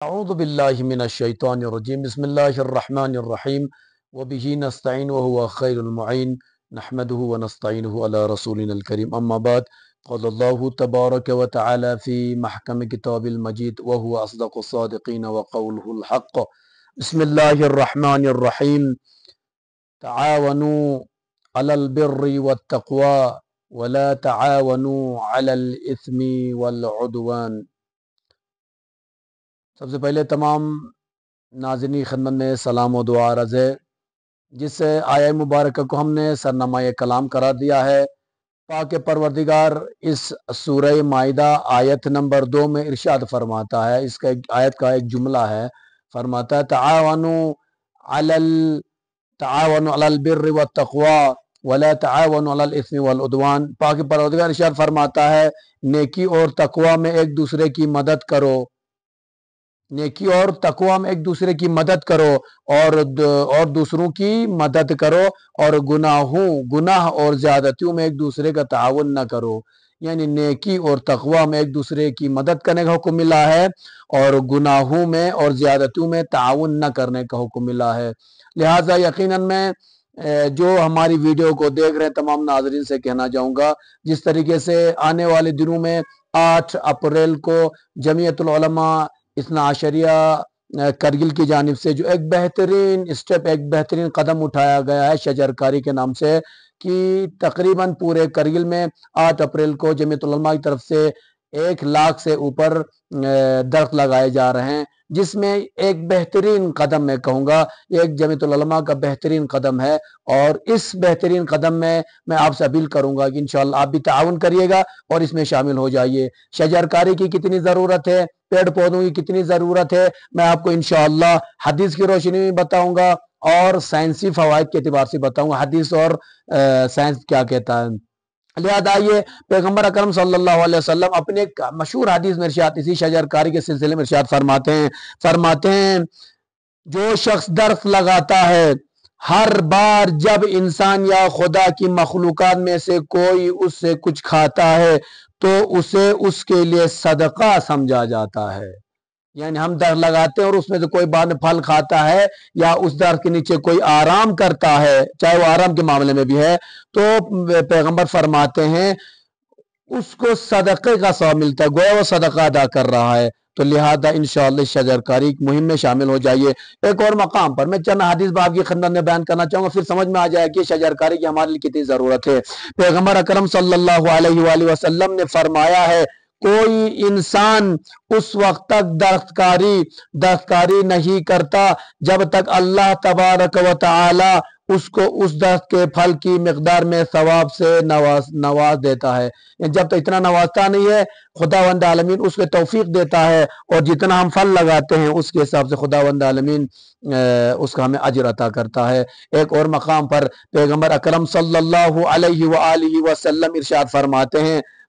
اعوذ باللہ من الشیطان الرجیم بسم اللہ الرحمن الرحیم وبہ نستعین وہو خیر المعین نحمدہ ونستعینہ علی رسولنا الکریم اما بعد قال اللہ تبارک وتعالی فی محکم کتاب المجید وہو اصدق الصادقین وقولہ الحق بسم اللہ الرحمن الرحیم تعاونوا علی البر والتقوی ولا تعاونوا علی الاثم والعدوان۔ سب سے پہلے تمام ناظرین خدمت میں سلام و دعا عرض ہے۔ جس آیہ مبارکہ کو ہم نے سرنامہ کلام قرار دیا ہے، پاک پروردگار اس سورہ مائدہ آیت نمبر 2 میں ارشاد فرماتا ہے، اس کا آیت کا ایک جملہ ہے، فرماتا ہے تعاونوا علی البر والتقوی ولا تعاونوا علی الاثم والعدوان۔ پاک پروردگار ارشاد فرماتا ہے نیکی اور تقوی میں ایک دوسرے کی مدد کرو، نیکی اور تقوی میں ایک دوسرے کی مدد کرو اور دوسروں کی مدد کرو، اور گناہ اور زیادتیوں میں ایک دوسرے کا تعاون نہ کرو۔ یعنی نیکی اور تقوی میں ایک دوسرے کی مدد کرنے کا حکم ملا ہے، اور گناہوں میں اور زیادتیوں میں تعاون نہ کرنے کا حکم ملا ہے۔ لہٰذا یقیناً میں جو ہماری ویڈیو کو دیکھ رہے ہیں تمام ناظرین سے کہنا چاہوں گا، جس طریقے سے آنے والے دنوں میں 8 اپریل کو جمعیت العلماء اثنا عشریہ کرگل کی جانب سے جو ایک بہترین اسٹیپ، ایک بہترین قدم اٹھایا گیا ہے شجر کاری کے نام سے، کہ تقریباً پورے کرگل میں 8 اپریل کو جمعیت العلماء کی طرف سے 1 لاکھ سے اوپر درخت لگائے جا رہے ہیں، جس میں ایک بہترین قدم میں کہوں گا، یہ ایک جمعیت العلماء کا بہترین قدم ہے، اور اس بہترین قدم میں آپ سے اپیل کروں گا کہ انشاءاللہ آپ بھی تعاون کریے گا اور اس میں شامل ہو جائیے۔ شجر کاری کی کتنی ضرورت ہے، پیڑ پودوں کی کتنی ضرورت ہے، میں آپ کو انشاءاللہ حدیث کی روشنی میں بتاؤں گا اور سائنسی فوائد کے اعتبار سے بتاؤں گا، حدیث اور سائنس کیا کہتا ہے۔ لہذا آئیے، پیغمبر اکرم صلی اللہ علیہ وسلم اپنے ایک مشہور حدیث میں ارشاد، اسی شجر کاری کے سلسلے میں ارشاد فرماتے ہیں جو شخص درخت لگاتا ہے، ہر بار جب انسان یا خدا کی مخلوقات میں سے کوئی اس سے کچھ کھاتا ہے تو اسے اس کے لیے صدقہ سمجھا جاتا ہے۔ یعنی ہم درخت لگاتے ہیں اور اس میں سے کوئی بعد میں پھل کھاتا ہے یا اس درخت کے نیچے کوئی آرام کرتا ہے، چاہے وہ آرام کے معاملے میں بھی ہے، تو پیغمبر فرماتے ہیں اس کو صدقے کا ثواب ملتا ہے، گویا وہ صدقہ ادا کر رہا ہے۔ تو لہذا انشاءاللہ شجر کاری مہم میں شامل ہو جائیے۔ ایک اور مقام پر میں چند حدیث آپ کی خدمت میں بیان کرنا چاہوں گا، پھر سمجھ میں آ جائے کہ شجر کاری کی ہمارے لیے کتنی ضرورت ہے۔ پیغمبر اکرم صلی اللہ علیہ وآلہ وسلم نے فرمایا ہے کوئی انسان اس وقت تک درخت کاری نہیں کرتا جب تک اللہ تبارک و تعالی اس کو اس درخت کے پھل کی مقدار میں ثواب سے نواز دیتا ہے۔ جب تک اتنا نوازتا نہیں ہے، خداوند عالمین اس کے توفیق دیتا ہے، اور جتنا ہم پھل لگاتے ہیں اس کے حساب سے خداوند عالمین اس کا ہمیں اجر عطا کرتا ہے۔ ایک اور مقام پر پیغمبر اکرم صلی اللہ علیہ وآلہ وسلم ارشاد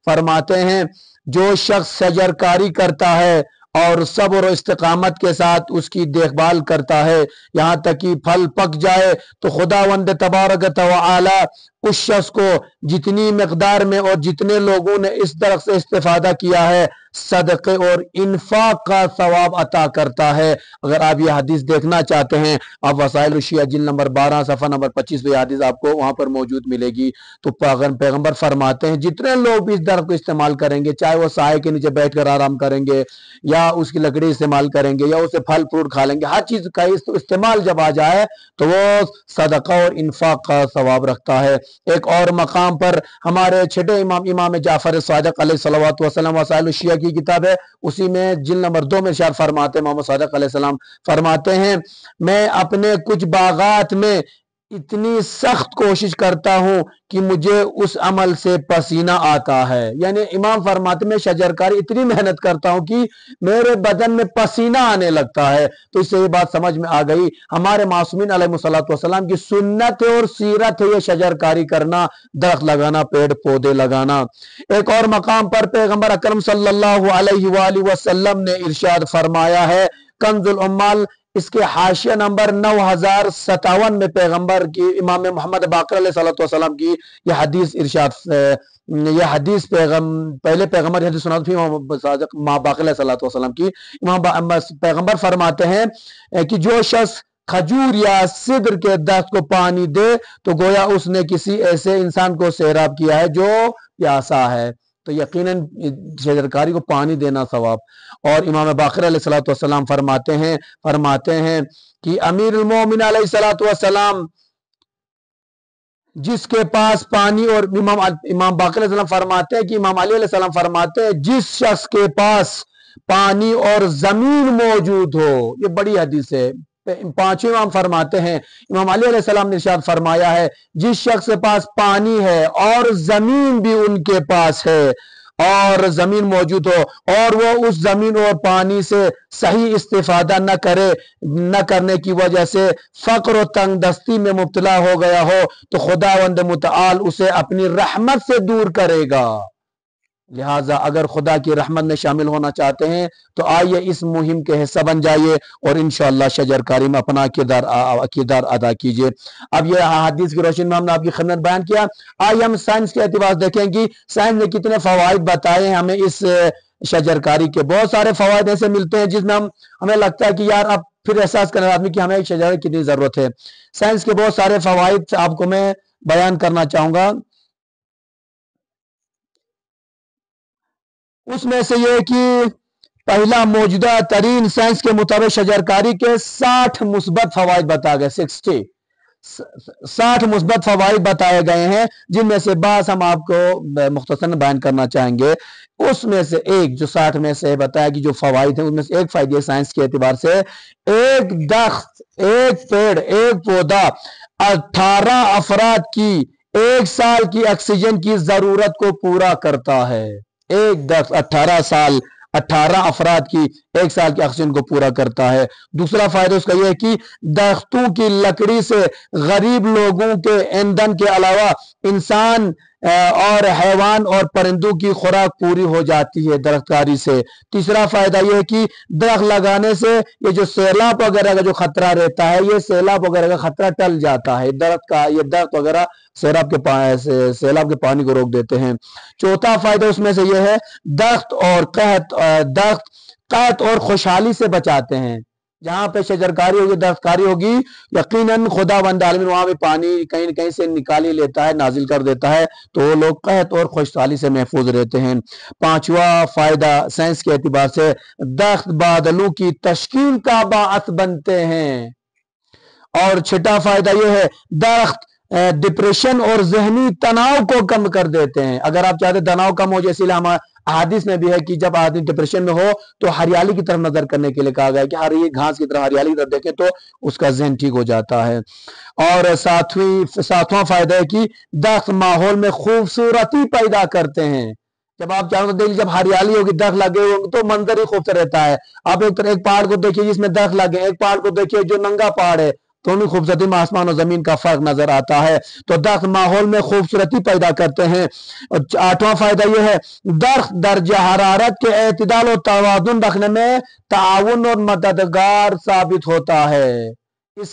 فرماتے ہیں جو شخص شجر کاری کرتا ہے اور صبر و استقامت کے ساتھ اس کی دیکھ بھال کرتا ہے یہاں تک کہ پھل پک جائے، تو خداوند تبارک و تعالی اس شخص کو جتنی مقدار میں اور جتنے لوگوں نے اس درخت سے استفادہ کیا ہے صدقے اور انفاق کا ثواب عطا کرتا ہے۔ اگر آپ یہ حدیث دیکھنا چاہتے ہیں، آپ وسائل الشیعہ جلد نمبر 12 صفحہ نمبر 25 پہ حدیث آپ کو وہاں پر موجود ملے گی۔ تو پیغمبر فرماتے ہیں جتنے لوگ بھی اس درخت کو استعمال کریں گے، چاہے وہ سائے کے نیچے بیٹھ کر آرام کریں گے یا اس کی لکڑی استعمال کریں گے یا اسے پھل فروٹ کھا لیں گے، ہر چیز کا استعمال جب آ جائے تو وہ صدقہ اور انفاق کا ثواب رکھتا ہے۔ ایک اور مقام پر ہمارے چھٹے امام جعفر صادق علیہ الصلوۃ والسلام وسائل الشیعہ کی کتاب ہے، اسی میں جلد نمبر 2 میں ارشاد فرماتے ہیں، محمد صادق علیہ السلام فرماتے ہیں میں اپنے کچھ باغات میں اتنی سخت کوشش کرتا ہوں کہ مجھے اس عمل سے پسینہ آتا ہے۔ یعنی امام فرماتے میں شجر کاری اتنی محنت کرتا ہوں کہ میرے بدن میں پسینہ آنے لگتا ہے۔ تو اس سے یہ بات سمجھ میں آ گئی ہمارے معصومین علیہ السلام کی سنت اور سیرت ہے یہ شجر کاری کرنا، درخت لگانا، پیڑ پودے لگانا۔ ایک اور مقام پر پیغمبر اکرم صلی اللہ علیہ وآلہ وسلم نے ارشاد فرمایا ہے، کنز العمال اس کے حاشیہ نمبر 9057 میں پیغمبر کی امام محمد باقر علیہ السلام کی یہ حدیث ارشاد یہ حدیث پہلے پیغمبر حدیث سنا تھی ماں باقر علیہ السلام کی. پیغمبر فرماتے ہیں کہ جو شخص کھجور یا سدر کے درخت کو پانی دے تو گویا اس نے کسی ایسے انسان کو سیراب کیا ہے جو پیاسا ہے. تو یقیناً شجرکاری کو پانی دینا ثواب. اور امام باقر علیہ السلام فرماتے ہیں کہ امیر المومن علیہ السلام جس کے پاس پانی، اور امام باقر علیہ السلام فرماتے ہیں کہ امام علی علیہ السلام فرماتے ہیں جس شخص کے پاس پانی اور زمین موجود ہو. یہ بڑی حدیث ہے. پانچویں امام فرماتے ہیں، امام علی علیہ السلام نے ارشاد فرمایا ہے جس شخص کے پاس پانی ہے اور زمین بھی ان کے پاس ہے اور زمین موجود ہو اور وہ اس زمین اور پانی سے صحیح استفادہ نہ کرنے کی وجہ سے فقر و تنگ دستی میں مبتلا ہو گیا ہو تو خداوند متعال اسے اپنی رحمت سے دور کرے گا. لہٰذا اگر خدا کی رحمت میں شامل ہونا چاہتے ہیں تو آئیے اس مہم کے حصہ بن جائیے اور انشاءاللہ شجرکاری میں اپنا کردار ادا کیجیے. اب یہ حدیث کی روشنی میں ہم نے آپ کی خدمت بیان کیا. آئیے ہم سائنس کے اعتبار سے دیکھیں کہ سائنس نے کتنے فوائد بتائے ہیں ہمیں. اس شجرکاری کے بہت سارے فوائد ایسے ملتے ہیں جس میں ہمیں لگتا ہے کہ یار اب پھر احساس کرنے آدمی کہ ہمیں ایک شجر کی کتنی ضرورت ہے. سائنس کے بہت سارے فوائد آپ کو میں بیان کرنا چاہوں گا. اس میں سے یہ کہ پہلا، موجودہ ترین سائنس کے مطابق شجرکاری کے 60 مثبت فوائد بتائے گئے. 60 مثبت فوائد بتائے گئے ہیں جن میں سے بعض ہم آپ کو مختصراً بیان کرنا چاہیں گے. اس میں سے ایک جو 60 میں سے بتایا کہ جو فوائد ہیں ان میں سے ایک فائدہ سائنس کے اعتبار سے، ایک درخت، ایک پیڑ، ایک پودا 18 افراد کی 1 سال کی آکسیجن کی ضرورت کو پورا کرتا ہے. ایک درخت 18 افراد کی 1 سال کی آکسیجن کو پورا کرتا ہے. دوسرا فائدہ اس کا یہ ہے کہ درختوں کی لکڑی سے غریب لوگوں کے ایندھن کے علاوہ انسان اور حیوان اور پرندوں کی خوراک پوری ہو جاتی ہے درخت کاری سے. تیسرا فائدہ یہ ہے کہ درخت لگانے سے یہ جو سیلاب وغیرہ کا جو خطرہ رہتا ہے، یہ سیلاب وغیرہ کا خطرہ ٹل جاتا ہے. یہ درخت وغیرہ سیلاب کے پانی کو روک دیتے ہیں. چوتھا فائدہ اس میں سے یہ ہے درخت قحط اور خوشحالی سے بچاتے ہیں. جہاں پہ شجرکاری ہوگی، درختکاری ہوگی، یقیناً خداوند عالمین وہاں بھی پانی کہیں نہ کہیں سے نکال ہی لیتا ہے، نازل کر دیتا ہے، تو وہ لوگ قحط اور خوشحالی سے محفوظ رہتے ہیں. پانچواں فائدہ سائنس کے اعتبار سے، درخت بادلوں کی تشکیل کا باعث بنتے ہیں. اور چھٹا فائدہ یہ ہے درخت ڈپریشن اور ذہنی تناؤ کو کم کر دیتے ہیں. اگر آپ چاہتے تناؤ کم ہو، جیسے احادیث میں بھی ہے کہ جب آدمی ڈپریشن میں ہو تو ہریالی کی طرف نظر کرنے کے لیے کہا گیا ہے کہ ہر یہ گھاس کی طرف، ہریالی کی طرف دیکھے تو اس کا ذہن ٹھیک ہو جاتا ہے. اور ساتواں فائدہ ہے کہ درخت ماحول میں خوبصورتی پیدا کرتے ہیں. جب آپ چاہو تو دیکھ، جب ہریالی ہوگی، درخت لگے ہوگے تو منظر ہی خوبصورت رہتا ہے. آپ ایک پہاڑ کو دیکھیے جس میں درخت لگے، ایک پہاڑ کو دیکھیے جو ننگا پہاڑ ہے، دونوں خوبصورتی میں آسمان و زمین کا فرق نظر آتا ہے. تو درخت ماحول میں خوبصورتی پیدا کرتے ہیں. اور آٹھواں فائدہ یہ ہے درخت درجہ حرارت کے اعتدال و توازن رکھنے میں تعاون اور مددگار ثابت ہوتا ہے. اس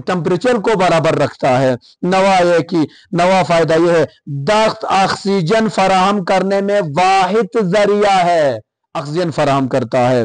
ٹمپریچر کو برابر رکھتا ہے. نواں فائدہ یہ ہے درخت آکسیجن فراہم کرنے میں واحد ذریعہ ہے، آکسیجن فراہم کرتا ہے.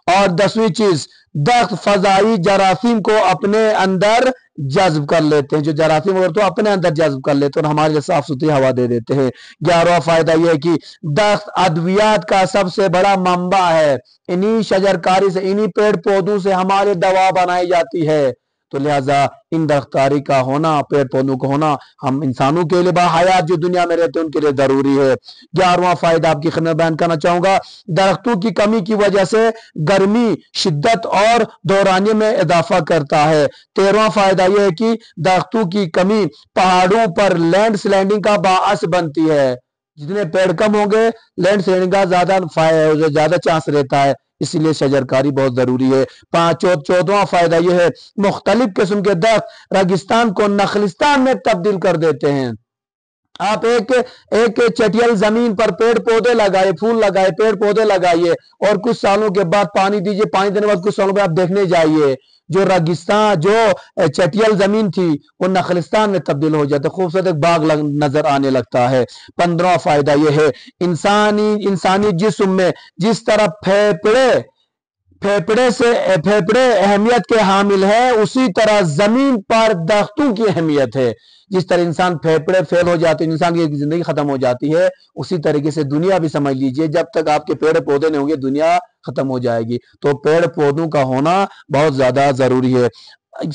اور 10ویں چیز، درخت فضائی جراثیم کو اپنے اندر جذب کر لیتے ہیں. جو جراثیم وغیرہ تو اپنے اندر جذب کر لیتے ہیں اور ہمارے لیے صاف ستھری ہوا دے دیتے ہیں. 11واں فائدہ یہ ہے کہ درخت ادویات کا سب سے بڑا منبع ہے. انہی شجرکاری سے، انہی پیڑ پودوں سے ہمارے دوا بنائی جاتی ہے. تو لہٰذا ان درختکاری کا ہونا، پیڑ پودوں کا ہونا ہم انسانوں کے لیے، باحیات جو دنیا میں رہتے ہیں ان کے لیے ضروری ہے. 11واں فائدہ آپ کی خدمت بیان کرنا چاہوں گا، درختوں کی کمی کی وجہ سے گرمی، شدت اور دورانیے میں اضافہ کرتا ہے. 13واں فائدہ یہ ہے کہ درختوں کی کمی پہاڑوں پر لینڈ سلائڈنگ کا باعث بنتی ہے. جتنے پیڑ کم ہوں گے لینڈ سلائڈنگ کا زیادہ چانس رہتا ہے، اسی لیے شجرکاری بہت ضروری ہے. 14واں فائدہ یہ ہے مختلف قسم کے درخت ریگستان کو نخلستان میں تبدیل کر دیتے ہیں. آپ ایک چٹیل زمین پر پیڑ پودے لگائے، پھول لگائے، پیڑ پودے لگائیے، اور کچھ سالوں کے بعد پانی دیجیے، پانی دینے کے بعد کچھ سالوں بعد آپ دیکھنے جائیے، جو ریگستان، جو چٹیل زمین تھی وہ نخلستان میں تبدیل ہو جاتا ہے، خوبصورت ایک باغ نظر آنے لگتا ہے۔ 15واں فائدہ یہ ہے، انسانی جسم میں جس طرح پھیپھڑے اہمیت کے حامل ہے، اسی طرح زمین پر درختوں کی اہمیت ہے۔ جس طرح انسان پھیپھڑے فیل ہو جاتے ہیں، انسان کی زندگی ختم ہو جاتی ہے، اسی طریقے سے دنیا بھی سمجھ لیجئے، جب تک آپ کے پیڑ پودے نہیں ہوں گے دنیا ختم ہو جائے گی۔ تو پیڑ پودوں کا ہونا بہت زیادہ ضروری ہے۔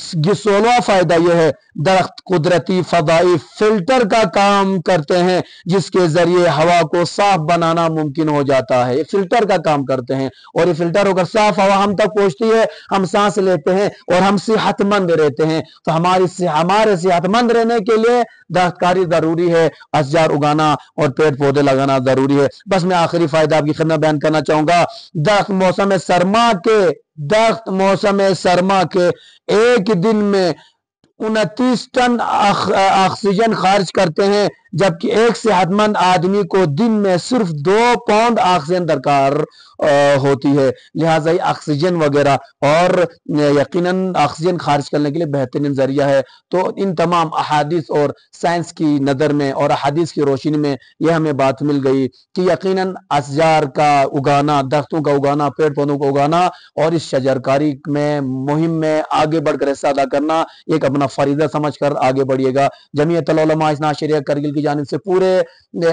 16واں فائدہ یہ ہے، درخت قدرتی فضائی فلٹر کا کام کرتے ہیں، جس کے ذریعے ہوا کو صاف بنانا ممکن ہو جاتا ہے۔ یہ فلٹر کا کام کرتے ہیں، اور یہ فلٹر ہو کر صاف ہوا ہم تک پہنچتی ہے، ہم سانس لیتے ہیں اور ہم صحت مند رہتے ہیں۔ تو ہمارے صحت مند رہنے کے لیے درخت کاری ضروری ہے، اشجار اگانا اور پیڑ پودے لگانا ضروری ہے۔ بس میں آخری فائدہ آپ کی خدمت بیان کرنا چاہوں گا۔ درخت موسم سرما کے ایک دن میں 29 ٹن آکسیجن خارج کرتے ہیں، جبکہ ایک صحت مند آدمی کو دن میں صرف 2 پاؤنڈ آکسیجن درکار ہوتی ہے۔ لہٰذا یہ آکسیجن وغیرہ، اور یقیناً آکسیجن خارج کرنے کے لیے بہترین ذریعہ ہے۔ تو ان تمام احادیث اور سائنس کی نظر میں اور احادیث کی روشنی میں یہ ہمیں بات مل گئی کہ یقیناً اشجار کا اگانا، درختوں کا اگانا، پیڑ پودوں کو اگانا، اور اس شجرکاری میں مہم میں آگے بڑھ کر حصہ ادا کرنا ایک اپنا فریضہ سمجھ کر آگے بڑھیے گا۔ جمعیت العلماء اثنا عشریہ کرگل کی جانب سے پورے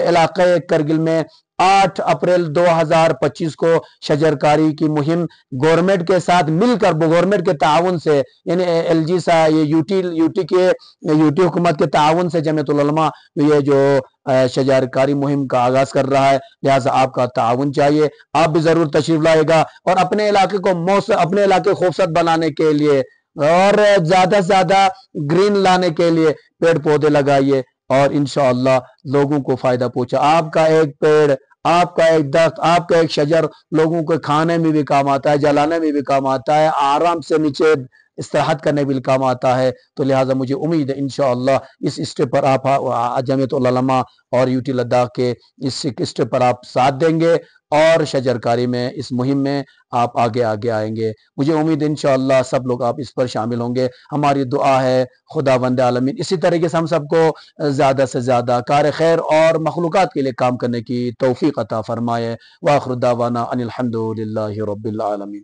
علاقے کرگل میں 8 اپریل 2025 کو شجرکاری کی مہم گورنمنٹ کے ساتھ مل کر، گورنمنٹ کے تعاون سے، یعنی ایل جی سا یوٹی حکومت کے تعاون سے جمعیت العلماء یہ جو شجرکاری مہم کا آغاز کر رہا ہے، لہٰذا آپ کا تعاون چاہیے۔ آپ بھی ضرور تشریف لائے گا، اور اپنے علاقے خوبصورت بنانے کے لیے اور زیادہ سے زیادہ گرین لانے کے لیے پیڑ پودے لگائیے، اور انشاءاللہ لوگوں کو فائدہ پہنچا۔ آپ کا ایک پیڑ، آپ کا ایک درخت، آپ کا ایک شجر لوگوں کو کھانے میں بھی کام آتا ہے، جلانے میں بھی کام آتا ہے، آرام سے نیچے استراحت کرنے بھی کام آتا ہے۔ تو لہٰذا مجھے امید ہے انشاءاللہ اس اسٹیپ پر آپ جمعیت العلماء اور یوٹی لداخ کے اس اسٹیپ پر آپ ساتھ دیں گے، اور شجرکاری میں اس مہم میں آپ آگے آئیں گے۔ مجھے امید ہے انشاءاللہ سب لوگ آپ اس پر شامل ہوں گے۔ ہماری دعا ہے خداوند عالمین اسی طریقے سے ہم سب کو زیادہ سے زیادہ کار خیر اور مخلوقات کے لیے کام کرنے کی توفیق عطا فرمائے۔ وآخر دعوانا ان الحمد للہ رب العالمین۔